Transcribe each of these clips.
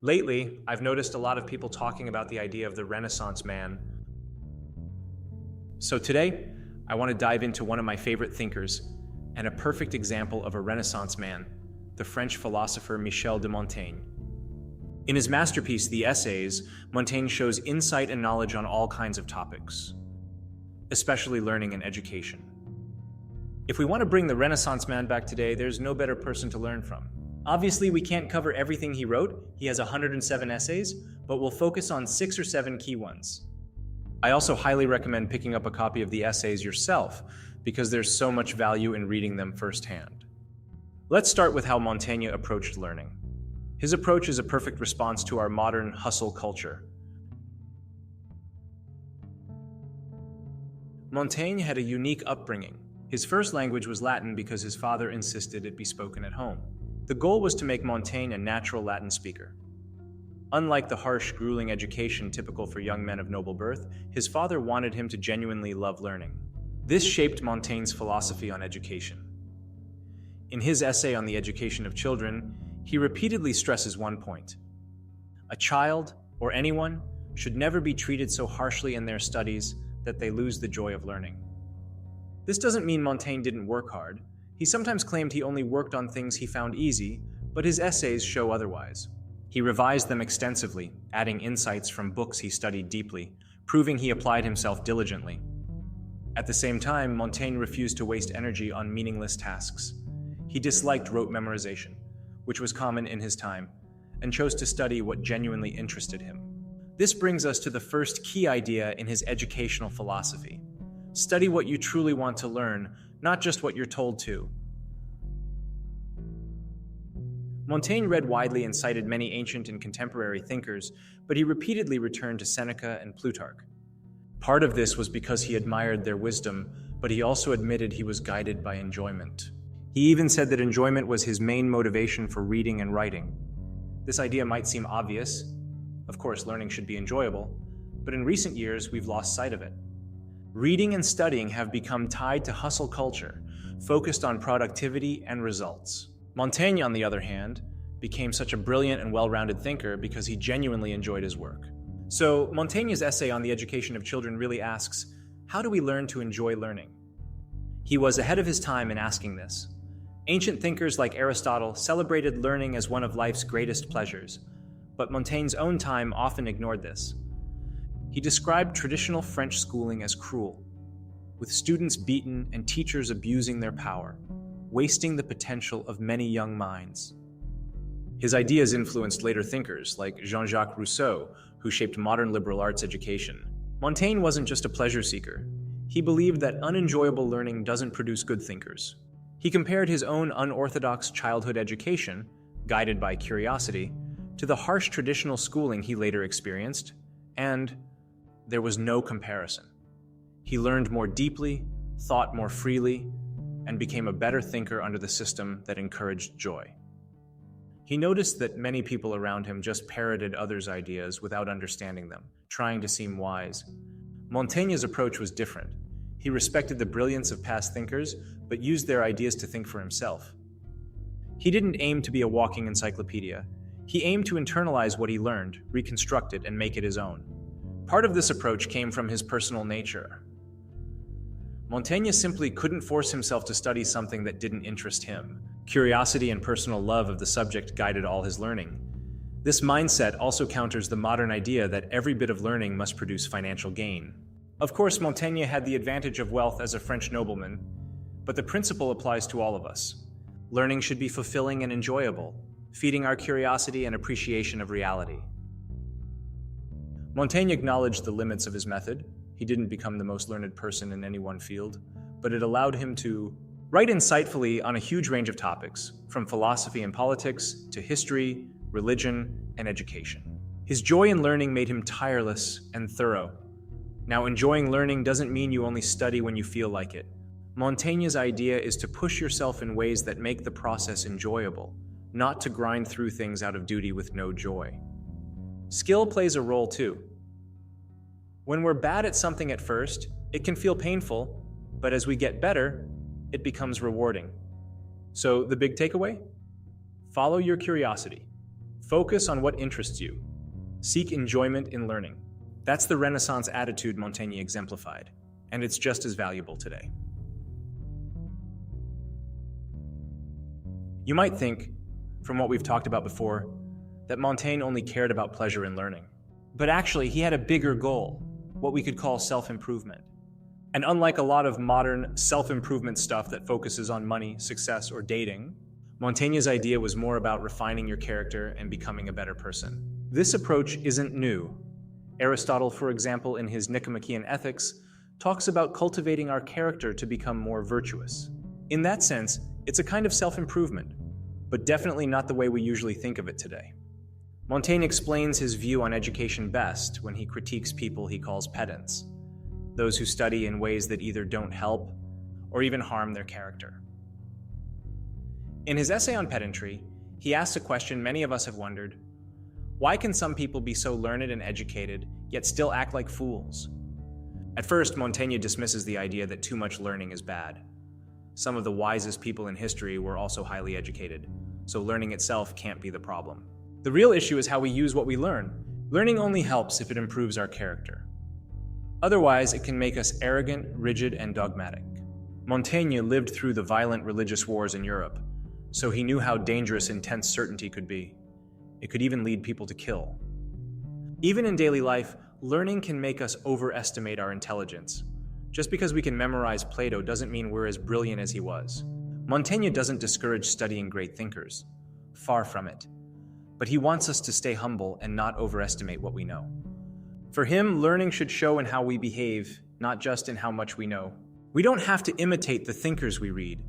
Lately, I've noticed a lot of people talking about the idea of the Renaissance man. So today, I want to dive into one of my favorite thinkers and a perfect example of a Renaissance man, the French philosopher Michel de Montaigne. In his masterpiece, The Essays, Montaigne shows insight and knowledge on all kinds of topics, especially learning and education. If we want to bring the Renaissance man back today, there's no better person to learn from. Obviously, we can't cover everything he wrote. He has 107 essays, but we'll focus on 6 or 7 key ones. I also highly recommend picking up a copy of the essays yourself, because there's so much value in reading them firsthand. Let's start with how Montaigne approached learning. His approach is a perfect response to our modern hustle culture. Montaigne had a unique upbringing. His first language was Latin because his father insisted it be spoken at home. The goal was to make Montaigne a natural Latin speaker. Unlike the harsh, grueling education typical for young men of noble birth, his father wanted him to genuinely love learning. This shaped Montaigne's philosophy on education. In his essay on the education of children, he repeatedly stresses one point. A child, or anyone, should never be treated so harshly in their studies that they lose the joy of learning. This doesn't mean Montaigne didn't work hard. He sometimes claimed he only worked on things he found easy, but his essays show otherwise. He revised them extensively, adding insights from books he studied deeply, proving he applied himself diligently. At the same time, Montaigne refused to waste energy on meaningless tasks. He disliked rote memorization, which was common in his time, and chose to study what genuinely interested him. This brings us to the first key idea in his educational philosophy. Study what you truly want to learn, not just what you're told to. Montaigne read widely and cited many ancient and contemporary thinkers, but he repeatedly returned to Seneca and Plutarch. Part of this was because he admired their wisdom, but he also admitted he was guided by enjoyment. He even said that enjoyment was his main motivation for reading and writing. This idea might seem obvious. Of course, learning should be enjoyable, but in recent years, we've lost sight of it. Reading and studying have become tied to hustle culture, focused on productivity and results. Montaigne, on the other hand, became such a brilliant and well-rounded thinker because he genuinely enjoyed his work. So, Montaigne's essay on the education of children really asks, how do we learn to enjoy learning? He was ahead of his time in asking this. Ancient thinkers like Aristotle celebrated learning as one of life's greatest pleasures, but Montaigne's own time often ignored this. He described traditional French schooling as cruel, with students beaten and teachers abusing their power, wasting the potential of many young minds. His ideas influenced later thinkers like Jean-Jacques Rousseau, who shaped modern liberal arts education. Montaigne wasn't just a pleasure seeker. He believed that unenjoyable learning doesn't produce good thinkers. He compared his own unorthodox childhood education, guided by curiosity, to the harsh traditional schooling he later experienced, and there was no comparison. He learned more deeply, thought more freely, and became a better thinker under the system that encouraged joy. He noticed that many people around him just parroted others' ideas without understanding them, trying to seem wise. Montaigne's approach was different. He respected the brilliance of past thinkers, but used their ideas to think for himself. He didn't aim to be a walking encyclopedia. He aimed to internalize what he learned, reconstruct it, and make it his own. Part of this approach came from his personal nature. Montaigne simply couldn't force himself to study something that didn't interest him. Curiosity and personal love of the subject guided all his learning. This mindset also counters the modern idea that every bit of learning must produce financial gain. Of course, Montaigne had the advantage of wealth as a French nobleman, but the principle applies to all of us. Learning should be fulfilling and enjoyable, feeding our curiosity and appreciation of reality. Montaigne acknowledged the limits of his method. He didn't become the most learned person in any one field, but it allowed him to write insightfully on a huge range of topics, from philosophy and politics to history, religion, and education. His joy in learning made him tireless and thorough. Now, enjoying learning doesn't mean you only study when you feel like it. Montaigne's idea is to push yourself in ways that make the process enjoyable, not to grind through things out of duty with no joy. Skill plays a role too. When we're bad at something at first, it can feel painful, but as we get better, it becomes rewarding. So the big takeaway? Follow your curiosity. Focus on what interests you. Seek enjoyment in learning. That's the Renaissance attitude Montaigne exemplified, and it's just as valuable today. You might think, from what we've talked about before, that Montaigne only cared about pleasure in learning. But actually, he had a bigger goal, what we could call self-improvement. And unlike a lot of modern self-improvement stuff that focuses on money, success, or dating, Montaigne's idea was more about refining your character and becoming a better person. This approach isn't new. Aristotle, for example, in his Nicomachean Ethics, talks about cultivating our character to become more virtuous. In that sense, it's a kind of self-improvement, but definitely not the way we usually think of it today. Montaigne explains his view on education best when he critiques people he calls pedants, those who study in ways that either don't help or even harm their character. In his essay on pedantry, he asks a question many of us have wondered: why can some people be so learned and educated, yet still act like fools? At first, Montaigne dismisses the idea that too much learning is bad. Some of the wisest people in history were also highly educated, so learning itself can't be the problem. The real issue is how we use what we learn. Learning only helps if it improves our character. Otherwise, it can make us arrogant, rigid, and dogmatic. Montaigne lived through the violent religious wars in Europe, so he knew how dangerous intense certainty could be. It could even lead people to kill. Even in daily life, learning can make us overestimate our intelligence. Just because we can memorize Plato doesn't mean we're as brilliant as he was. Montaigne doesn't discourage studying great thinkers. Far from it. But he wants us to stay humble and not overestimate what we know. For him, learning should show in how we behave, not just in how much we know. We don't have to imitate the thinkers we read,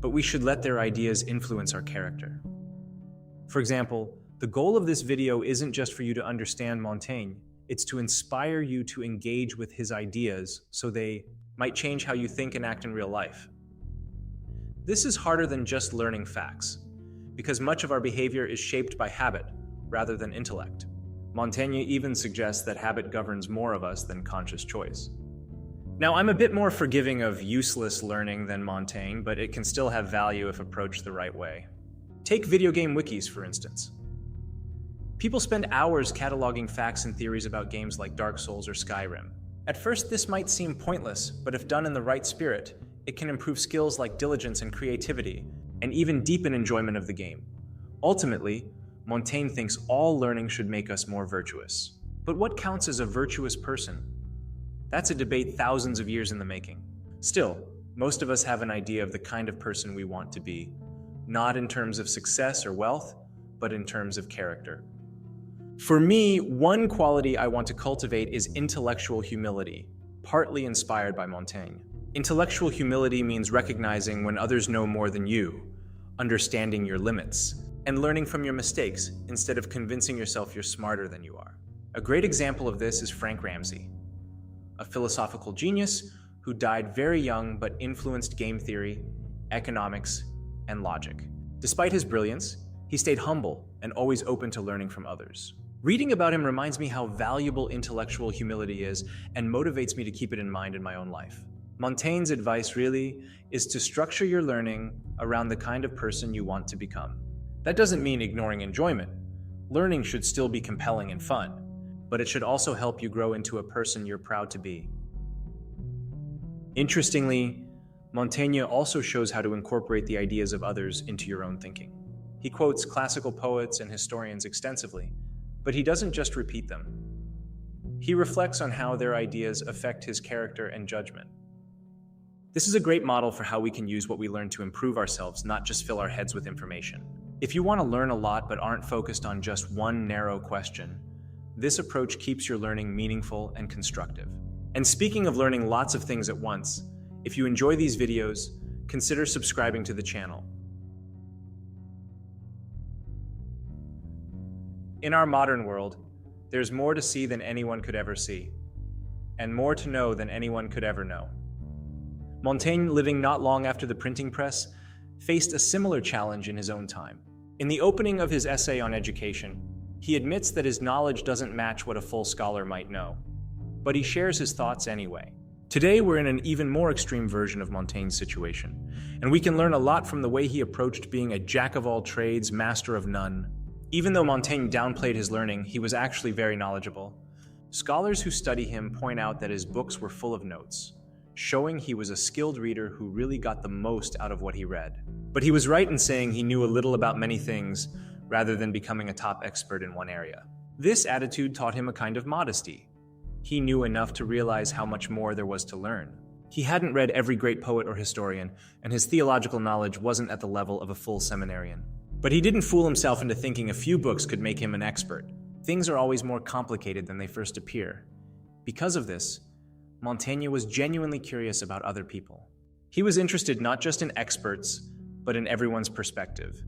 but we should let their ideas influence our character. For example, the goal of this video isn't just for you to understand Montaigne, it's to inspire you to engage with his ideas so they might change how you think and act in real life. This is harder than just learning facts, because much of our behavior is shaped by habit rather than intellect. Montaigne even suggests that habit governs more of us than conscious choice. Now, I'm a bit more forgiving of useless learning than Montaigne, but it can still have value if approached the right way. Take video game wikis, for instance. People spend hours cataloging facts and theories about games like Dark Souls or Skyrim. At first, this might seem pointless, but if done in the right spirit, it can improve skills like diligence and creativity, and even deepen enjoyment of the game. Ultimately, Montaigne thinks all learning should make us more virtuous. But what counts as a virtuous person? That's a debate thousands of years in the making. Still, most of us have an idea of the kind of person we want to be, not in terms of success or wealth, but in terms of character. For me, one quality I want to cultivate is intellectual humility, partly inspired by Montaigne. Intellectual humility means recognizing when others know more than you, understanding your limits, and learning from your mistakes instead of convincing yourself you're smarter than you are. A great example of this is Frank Ramsey, a philosophical genius who died very young but influenced game theory, economics, and logic. Despite his brilliance, he stayed humble and always open to learning from others. Reading about him reminds me how valuable intellectual humility is and motivates me to keep it in mind in my own life. Montaigne's advice really is to structure your learning around the kind of person you want to become. That doesn't mean ignoring enjoyment. Learning should still be compelling and fun, but it should also help you grow into a person you're proud to be. Interestingly, Montaigne also shows how to incorporate the ideas of others into your own thinking. He quotes classical poets and historians extensively, but he doesn't just repeat them. He reflects on how their ideas affect his character and judgment. This is a great model for how we can use what we learn to improve ourselves, not just fill our heads with information. If you want to learn a lot but aren't focused on just one narrow question, this approach keeps your learning meaningful and constructive. And speaking of learning lots of things at once, if you enjoy these videos, consider subscribing to the channel. In our modern world, there's more to see than anyone could ever see, and more to know than anyone could ever know. Montaigne, living not long after the printing press, faced a similar challenge in his own time. In the opening of his essay on education, he admits that his knowledge doesn't match what a full scholar might know, but he shares his thoughts anyway. Today, we're in an even more extreme version of Montaigne's situation, and we can learn a lot from the way he approached being a jack of all trades, master of none. Even though Montaigne downplayed his learning, he was actually very knowledgeable. Scholars who study him point out that his books were full of notes, showing he was a skilled reader who really got the most out of what he read. But he was right in saying he knew a little about many things rather than becoming a top expert in one area. This attitude taught him a kind of modesty. He knew enough to realize how much more there was to learn. He hadn't read every great poet or historian, and his theological knowledge wasn't at the level of a full seminarian. But he didn't fool himself into thinking a few books could make him an expert. Things are always more complicated than they first appear. Because of this, Montaigne was genuinely curious about other people. He was interested not just in experts, but in everyone's perspective.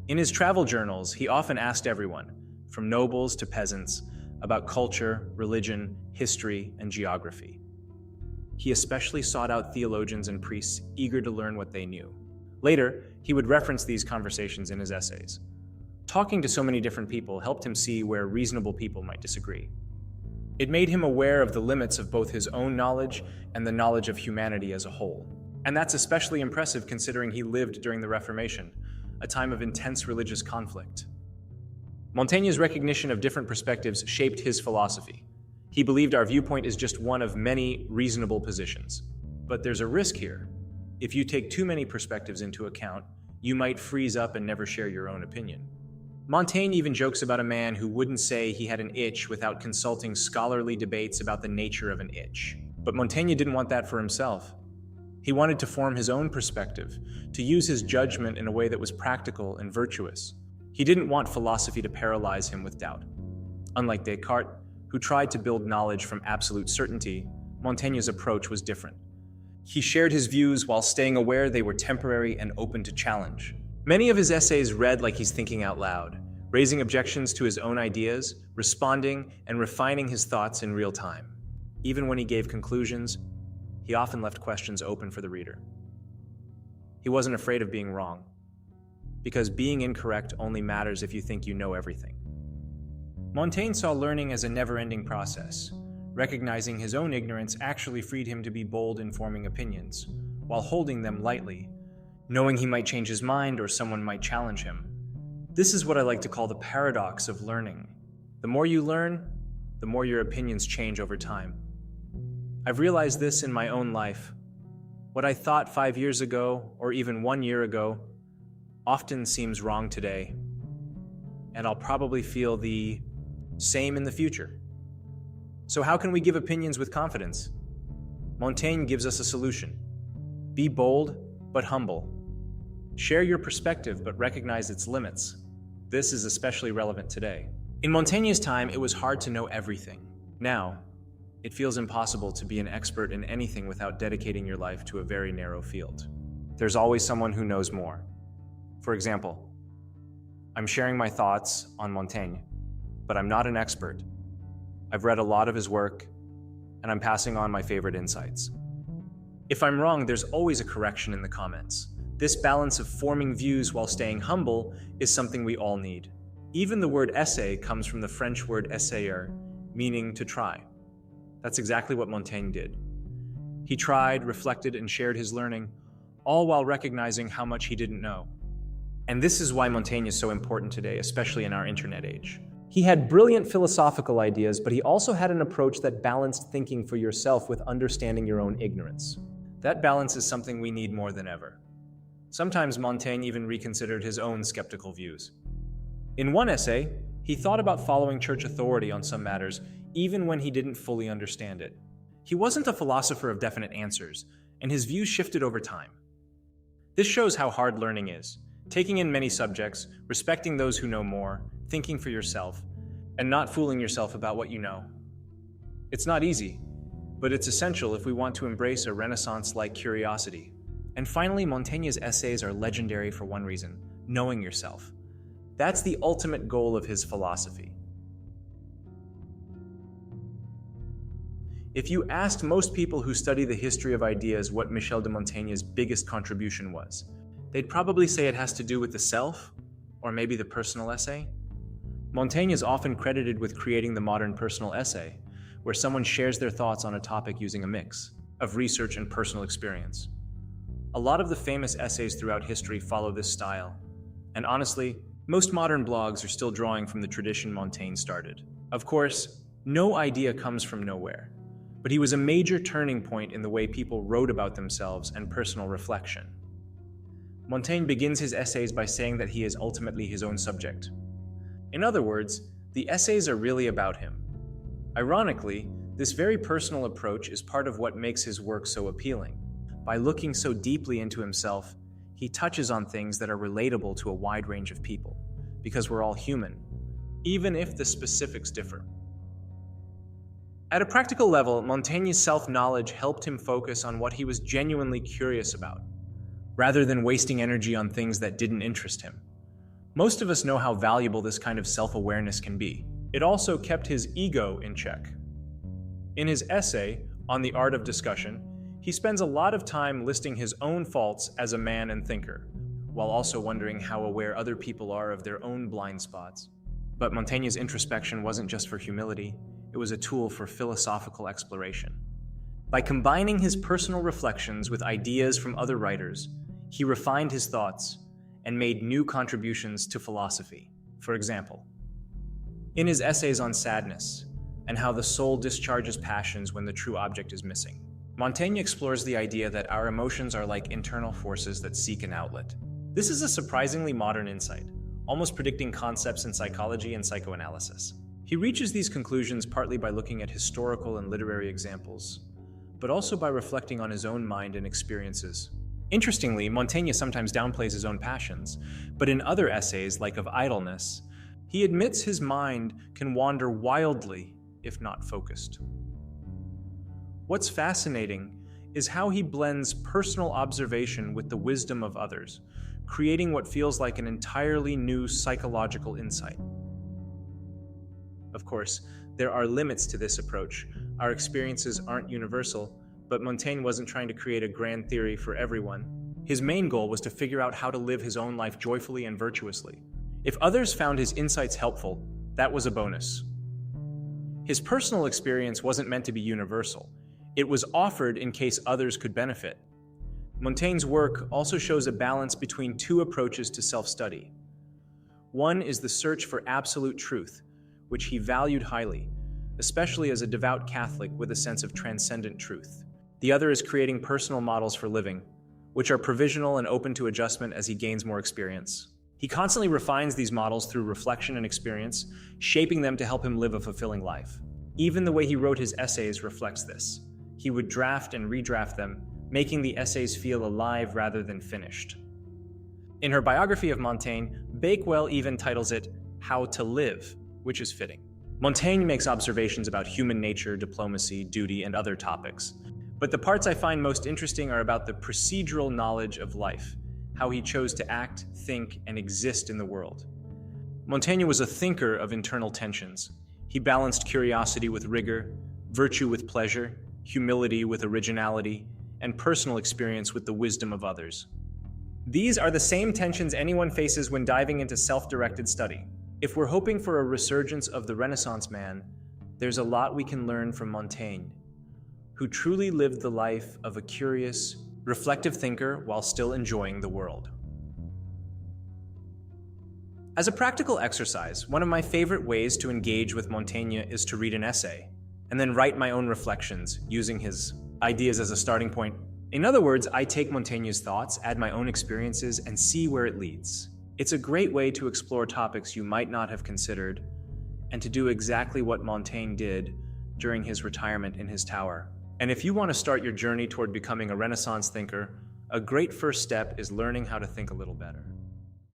In his travel journals, he often asked everyone, from nobles to peasants, about culture, religion, history, and geography. He especially sought out theologians and priests eager to learn what they knew. Later, he would reference these conversations in his essays. Talking to so many different people helped him see where reasonable people might disagree. It made him aware of the limits of both his own knowledge and the knowledge of humanity as a whole. And that's especially impressive considering he lived during the Reformation, a time of intense religious conflict. Montaigne's recognition of different perspectives shaped his philosophy. He believed our viewpoint is just one of many reasonable positions. But there's a risk here. If you take too many perspectives into account, you might freeze up and never share your own opinion. Montaigne even jokes about a man who wouldn't say he had an itch without consulting scholarly debates about the nature of an itch. But Montaigne didn't want that for himself. He wanted to form his own perspective, to use his judgment in a way that was practical and virtuous. He didn't want philosophy to paralyze him with doubt. Unlike Descartes, who tried to build knowledge from absolute certainty, Montaigne's approach was different. He shared his views while staying aware they were temporary and open to challenge. Many of his essays read like he's thinking out loud, raising objections to his own ideas, responding, and refining his thoughts in real time. Even when he gave conclusions, he often left questions open for the reader. He wasn't afraid of being wrong, because being incorrect only matters if you think you know everything. Montaigne saw learning as a never-ending process. Recognizing his own ignorance actually freed him to be bold in forming opinions, while holding them lightly, knowing he might change his mind or someone might challenge him. This is what I like to call the paradox of learning. The more you learn, the more your opinions change over time. I've realized this in my own life. What I thought 5 years ago, or even 1 year ago, often seems wrong today, and I'll probably feel the same in the future. So how can we give opinions with confidence? Montaigne gives us a solution. Be bold, but humble. Share your perspective, but recognize its limits. This is especially relevant today. In Montaigne's time, it was hard to know everything. Now, it feels impossible to be an expert in anything without dedicating your life to a very narrow field. There's always someone who knows more. For example, I'm sharing my thoughts on Montaigne, but I'm not an expert. I've read a lot of his work, and I'm passing on my favorite insights. If I'm wrong, there's always a correction in the comments. This balance of forming views while staying humble is something we all need. Even the word essay comes from the French word essayer, meaning to try. That's exactly what Montaigne did. He tried, reflected, and shared his learning, all while recognizing how much he didn't know. And this is why Montaigne is so important today, especially in our internet age. He had brilliant philosophical ideas, but he also had an approach that balanced thinking for yourself with understanding your own ignorance. That balance is something we need more than ever. Sometimes Montaigne even reconsidered his own skeptical views. In one essay, he thought about following church authority on some matters, even when he didn't fully understand it. He wasn't a philosopher of definite answers, and his views shifted over time. This shows how hard learning is. Taking in many subjects, respecting those who know more, thinking for yourself, and not fooling yourself about what you know. It's not easy, but it's essential if we want to embrace a Renaissance-like curiosity. And finally, Montaigne's essays are legendary for one reason: knowing yourself. That's the ultimate goal of his philosophy. If you asked most people who study the history of ideas what Michel de Montaigne's biggest contribution was, they'd probably say it has to do with the self, or maybe the personal essay. Montaigne is often credited with creating the modern personal essay, where someone shares their thoughts on a topic using a mix of research and personal experience. A lot of the famous essays throughout history follow this style, and honestly, Most modern blogs are still drawing from the tradition Montaigne started. Of course, no idea comes from nowhere, but he was a major turning point in the way people wrote about themselves and personal reflection. Montaigne begins his essays by saying that he is ultimately his own subject. In other words, the essays are really about him. Ironically, this very personal approach is part of what makes his work so appealing. By looking so deeply into himself, he touches on things that are relatable to a wide range of people, because we're all human, even if the specifics differ. At a practical level, Montaigne's self-knowledge helped him focus on what he was genuinely curious about, rather than wasting energy on things that didn't interest him. Most of us know how valuable this kind of self-awareness can be. It also kept his ego in check. In his essay, On the Art of Discussion, he spends a lot of time listing his own faults as a man and thinker, while also wondering how aware other people are of their own blind spots. But Montaigne's introspection wasn't just for humility, it was a tool for philosophical exploration. By combining his personal reflections with ideas from other writers, he refined his thoughts and made new contributions to philosophy. For example, in his essays on sadness and how the soul discharges passions when the true object is missing, Montaigne explores the idea that our emotions are like internal forces that seek an outlet. This is a surprisingly modern insight, almost predicting concepts in psychology and psychoanalysis. He reaches these conclusions partly by looking at historical and literary examples, but also by reflecting on his own mind and experiences. Interestingly, Montaigne sometimes downplays his own passions, but in other essays, like of idleness, he admits his mind can wander wildly if not focused. What's fascinating is how he blends personal observation with the wisdom of others, creating what feels like an entirely new psychological insight. Of course, there are limits to this approach. Our experiences aren't universal, but Montaigne wasn't trying to create a grand theory for everyone. His main goal was to figure out how to live his own life joyfully and virtuously. If others found his insights helpful, that was a bonus. His personal experience wasn't meant to be universal. It was offered in case others could benefit. Montaigne's work also shows a balance between two approaches to self-study. One is the search for absolute truth, which he valued highly, especially as a devout Catholic with a sense of transcendent truth. The other is creating personal models for living, which are provisional and open to adjustment as he gains more experience. He constantly refines these models through reflection and experience, shaping them to help him live a fulfilling life. Even the way he wrote his essays reflects this. He would draft and redraft them, making the essays feel alive rather than finished. In her biography of Montaigne, Bakewell even titles it How to Live, which is fitting. Montaigne makes observations about human nature, diplomacy, duty, and other topics. But the parts I find most interesting are about the procedural knowledge of life, how he chose to act, think, and exist in the world. Montaigne was a thinker of internal tensions. He balanced curiosity with rigor, virtue with pleasure, humility with originality, and personal experience with the wisdom of others. These are the same tensions anyone faces when diving into self-directed study. If we're hoping for a resurgence of the Renaissance man, there's a lot we can learn from Montaigne, who truly lived the life of a curious, reflective thinker while still enjoying the world. As a practical exercise, one of my favorite ways to engage with Montaigne is to read an essay, and then write my own reflections, using his ideas as a starting point. In other words, I take Montaigne's thoughts, add my own experiences, and see where it leads. It's a great way to explore topics you might not have considered, and to do exactly what Montaigne did during his retirement in his tower. And if you want to start your journey toward becoming a Renaissance thinker, a great first step is learning how to think a little better.